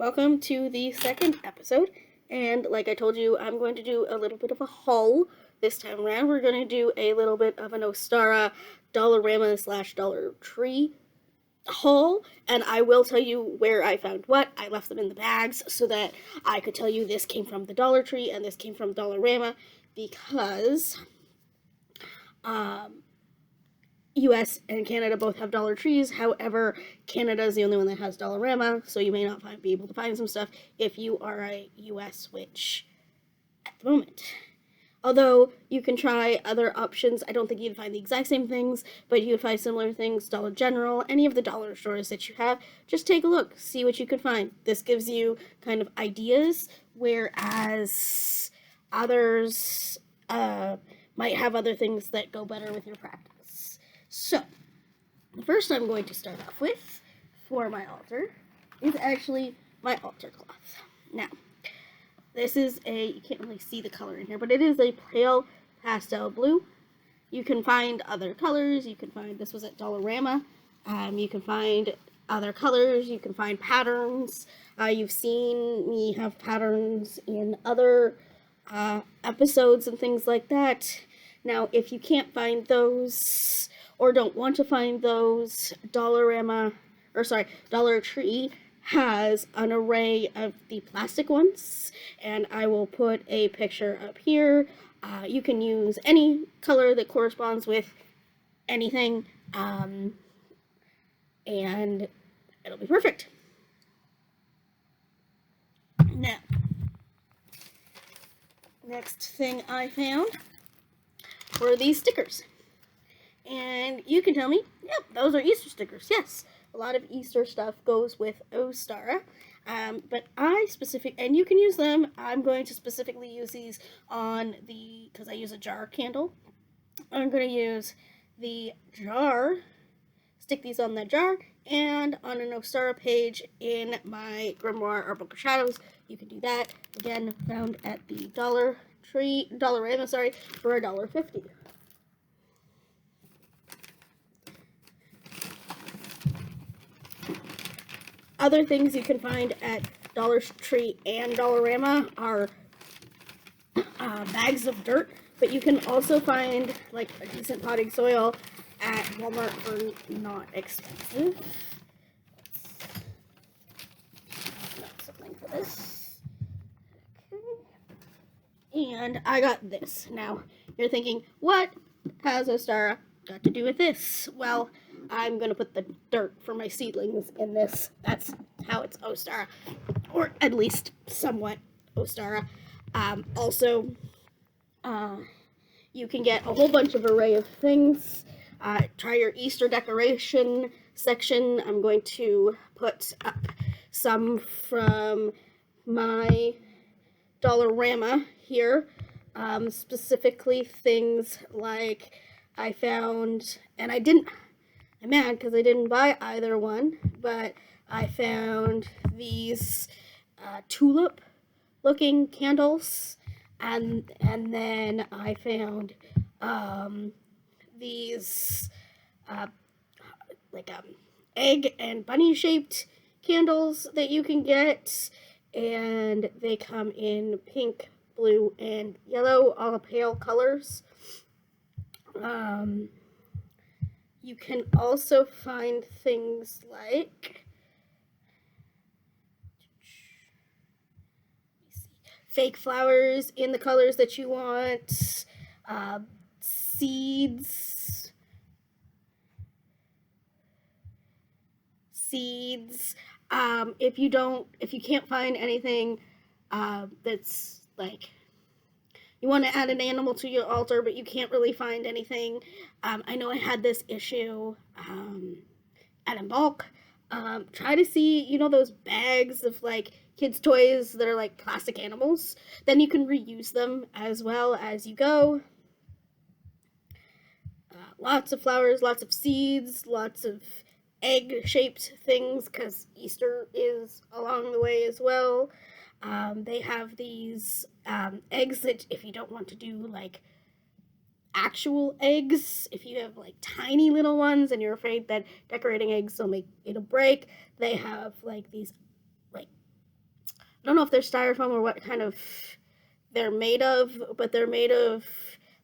welcome to the second episode, and like I told you, I'm going to do a little bit of a haul this time around. We're going to do a little bit of an Ostara Dollarama / Dollar Tree haul, and I will tell you where I found what. I left them in the bags so that I could tell you this came from the Dollar Tree and this came from Dollarama, because US and Canada both have Dollar Trees. However, Canada is the only one that has Dollarama, so you may not be able to find some stuff if you are a US switch at the moment. Although you can try other options. I don't think you'd find the exact same things, but you would find similar things. Dollar General, any of the dollar stores that you have, just take a look, see what you can find. This gives you kind of ideas, whereas others might have other things that go better with your practice. So, the first I'm going to start off with for my altar is actually my altar cloth. Now, this is you can't really see the color in here, but it is a pale pastel blue. You can find other colors. You can find, this was at Dollarama. You can find other colors. You can find patterns. You've seen me have patterns in other episodes and things like that. Now, if you can't find those or don't want to find those, Dollar Tree has an array of the plastic ones, and I will put a picture up here. You can use any color that corresponds with anything, and it'll be perfect. Now, next thing I found were these stickers. And you can tell me, yep, those are Easter stickers. Yes, a lot of Easter stuff goes with Ostara. But and you can use them. I'm going to specifically use these on because I use a jar candle. I'm going to use the jar, stick these on the jar, and on an Ostara page in my grimoire or Book of Shadows. You can do that. Again, found at the Dollarama, for $1.50. Other things you can find at Dollar Tree and Dollarama are bags of dirt, but you can also find like a decent potting soil at Walmart for not expensive. Something for this. Okay. And I got this. Now, you're thinking, what has Ostara got to do with this? Well, I'm going to put the dirt for my seedlings in this. That's how it's Ostara, or at least somewhat Ostara. Also, you can get a whole bunch of array of things. Try your Easter decoration section. I'm going to put up some from my Dollarama here. Specifically things like I found, and I'm mad because I didn't buy either one, but I found these tulip looking candles, and then I found these egg and bunny shaped candles that you can get, and they come in pink, blue, and yellow, all pale colors. You can also find things like fake flowers in the colors that you want, seeds, if you can't find anything that's like, you want to add an animal to your altar, but you can't really find anything. I know I had this issue at in bulk. Try to see, those bags of like kids' toys that are like plastic animals. Then you can reuse them as well as you go. Lots of flowers, lots of seeds, lots of egg-shaped things, because Easter is along the way as well. They have these eggs that, if you don't want to do like actual eggs, if you have like tiny little ones and you're afraid that decorating eggs will make it'll break, they have like these like don't know if they're styrofoam or what kind of they're made of, but they're made of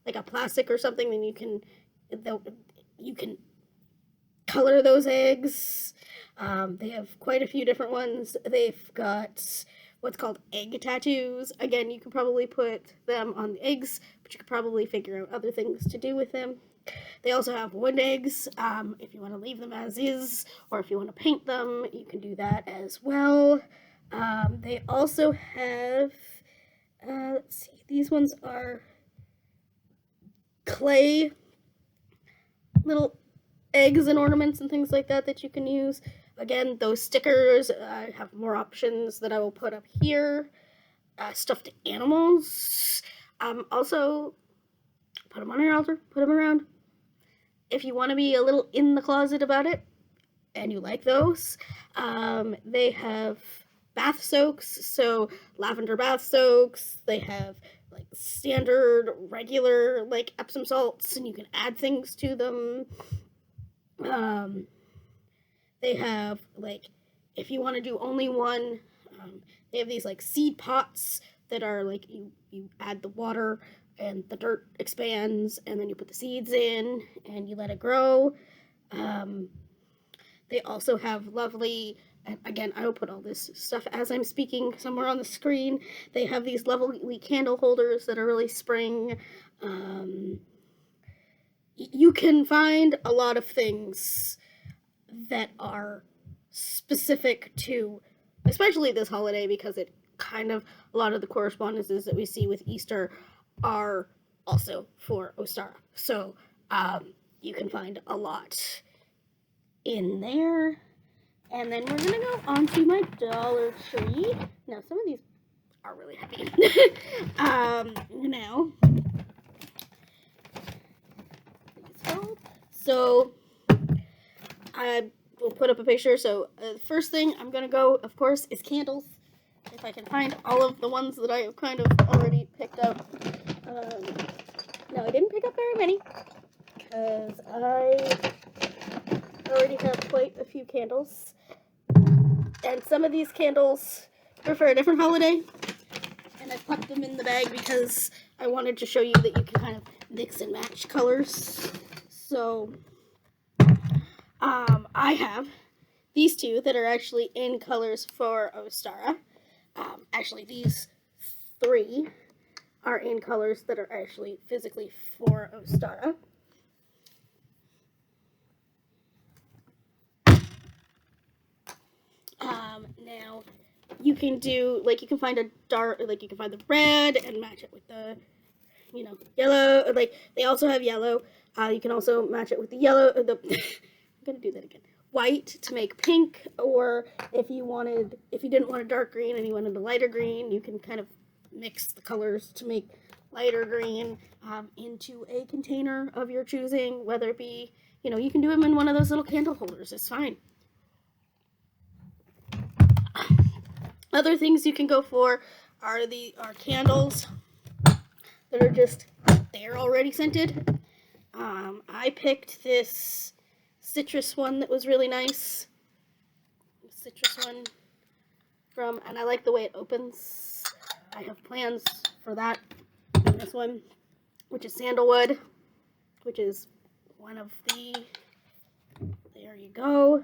like a plastic or something. Then you can color those eggs. They have quite a few different ones. They've got what's called egg tattoos. Again, you can probably put them on the eggs, but you could probably figure out other things to do with them. They also have wood eggs. If you want to leave them as is, or if you want to paint them, you can do that as well. They also have, let's see, these ones are clay little eggs and ornaments and things like that you can use. Again, those stickers, I have more options that I will put up here. Stuffed animals. Also, put them on your altar, put them around. If you want to be a little in the closet about it, and you like those, they have bath soaks, so lavender bath soaks. They have like standard, regular, like Epsom salts, and you can add things to them. They have like, if you want to do only one, they have these like seed pots that are like you add the water and the dirt expands, and then you put the seeds in and you let it grow. They also have lovely, and again, I will put all this stuff as I'm speaking somewhere on the screen. They have these lovely candle holders that are really spring. You can find a lot of things that are specific to, especially this holiday, because it kind of, a lot of the correspondences that we see with Easter are also for Ostara. So you can find a lot in there. And then we're gonna go on to my Dollar Tree. Now some of these are really heavy. Now so I will put up a picture. So the first thing I'm gonna go, of course, is candles. If I can find all of the ones that I have kind of already picked up. No, I didn't pick up very many because I already have quite a few candles. And some of these candles are for a different holiday. And I put them in the bag because I wanted to show you that you can kind of mix and match colors. So I have these two that are actually in colors for Ostara. Actually, these three are in colors that are actually physically for Ostara. Now, you can do, like, you can find a dark, like, you can find the red and match it with the, you know, yellow. Like, they also have yellow. You can also match it with the yellow, I'm gonna do that again. White to make pink, or if you didn't want a dark green and you wanted a lighter green, you can kind of mix the colors to make lighter green into a container of your choosing, whether it be, you know, you can do them in one of those little candle holders, it's fine. Other things you can go for are candles that are just, they're already scented. I picked this citrus one that was really nice. Citrus one and I like the way it opens. I have plans for that. And this one, which is sandalwood, which is one of there you go.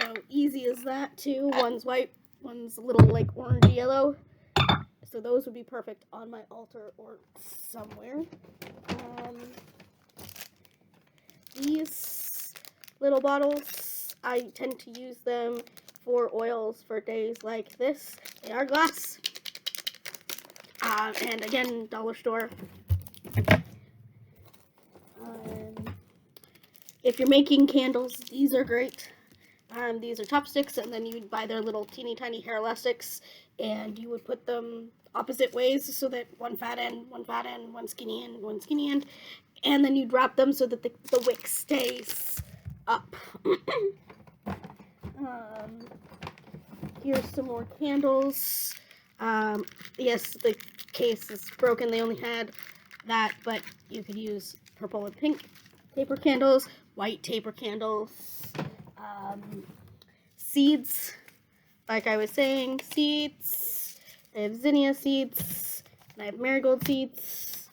So easy as that too. One's white, one's a little like orange yellow. So those would be perfect on my altar or somewhere. These little bottles, I tend to use them for oils for days like this. They are glass. And again, dollar store. If you're making candles, these are great. These are chopsticks, and then you'd buy their little teeny tiny hair elastics, and you would put them opposite ways so that one fat end, one skinny end, one skinny end, and then you'd wrap them so that the wick stays up. Here's some more candles. Yes, the case is broken. They only had that, but you could use purple and pink taper candles, white taper candles, seeds like I was saying, seeds. I have zinnia seeds, and I have marigold seeds.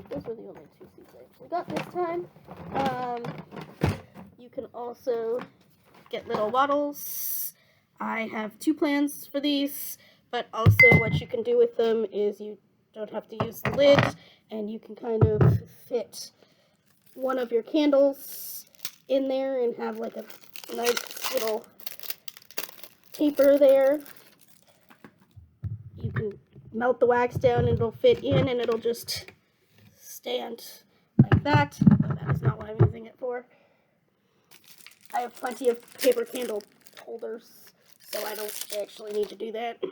Those were the only 2 seeds I actually got this time. You can also get little bottles. I have 2 plans for these, but also what you can do with them is you don't have to use the lid, and you can kind of fit one of your candles in there and have like a nice little taper there. You can melt the wax down and it'll fit in, and it'll just stand like that, but that is not what I'm using it for. I have plenty of paper candle holders, so I don't actually need to do that.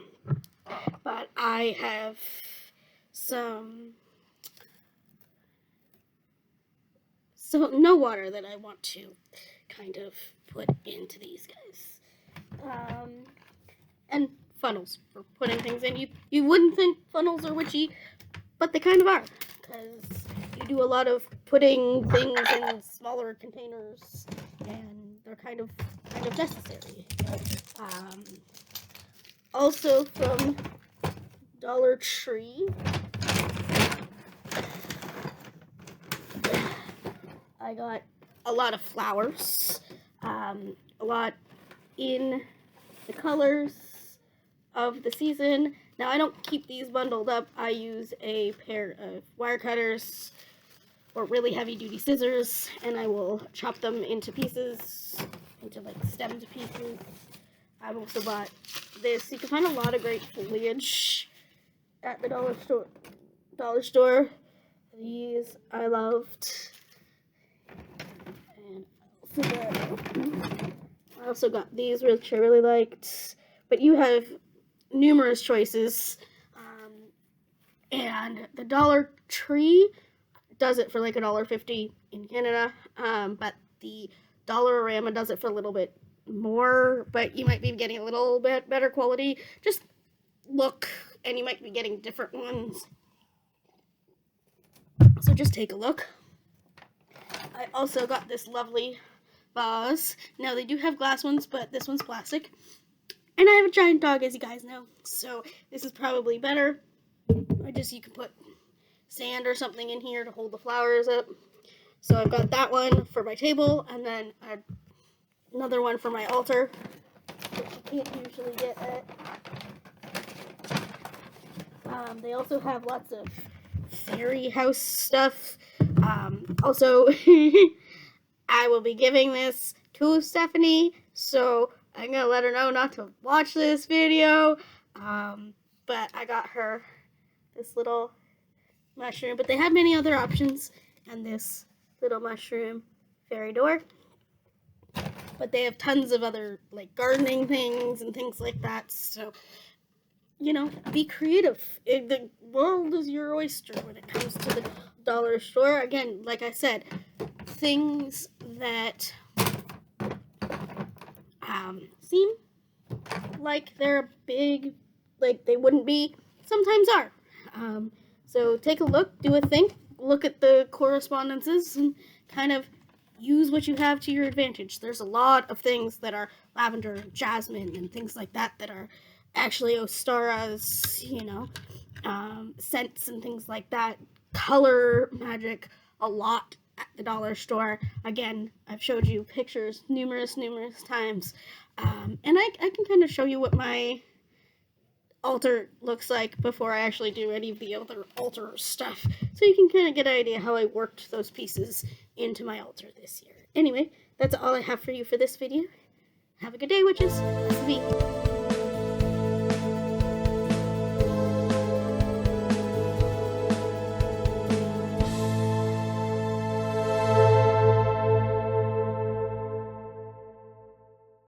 But I have no water that I want to kind of put into these guys. And funnels for putting things in. You wouldn't think funnels are witchy, but they kind of are, because you do a lot of putting things in smaller containers, and they're kind of necessary. Also from Dollar Tree, I got a lot of flowers, a lot in the colors of the season. Now, I don't keep these bundled up. I use a pair of wire cutters or really heavy duty scissors, and I will chop them into pieces, into like stemmed pieces. I've also bought this. You can find a lot of great foliage at the dollar store. These I loved. And I also got these, which I really liked. But you have numerous choices. And the Dollar Tree does it for like $1.50 in Canada. But the Dollarama does it for a little bit more, but you might be getting a little bit better quality. Just look, and you might be getting different ones. So just take a look. I also got this lovely vase. Now, they do have glass ones, but this one's plastic. And I have a giant dog, as you guys know, so this is probably better. You can put sand or something in here to hold the flowers up. So I've got that one for my table, and then another one for my altar, which you can't usually get at. They also have lots of fairy house stuff. Also, I will be giving this to Stephanie, so I'm going to let her know not to watch this video. But I got her this little mushroom, but they have many other options, and this little mushroom fairy door. But they have tons of other like gardening things and things like that, so be creative. The world is your oyster when it comes to the dollar store. Again, like I said, things that seem like they're big, like they wouldn't be, sometimes are. So take a look, do a think, look at the correspondences, and kind of use what you have to your advantage. There's a lot of things that are lavender and jasmine and things like that that are actually Ostara's, scents and things like that. Color magic a lot at the dollar store. Again, I've showed you pictures numerous times. And I can kind of show you what my altar looks like before I actually do any of the other altar stuff. So you can kind of get an idea how I worked those pieces into my altar this year. Anyway, that's all I have for you for this video. Have a good day, witches. This is me.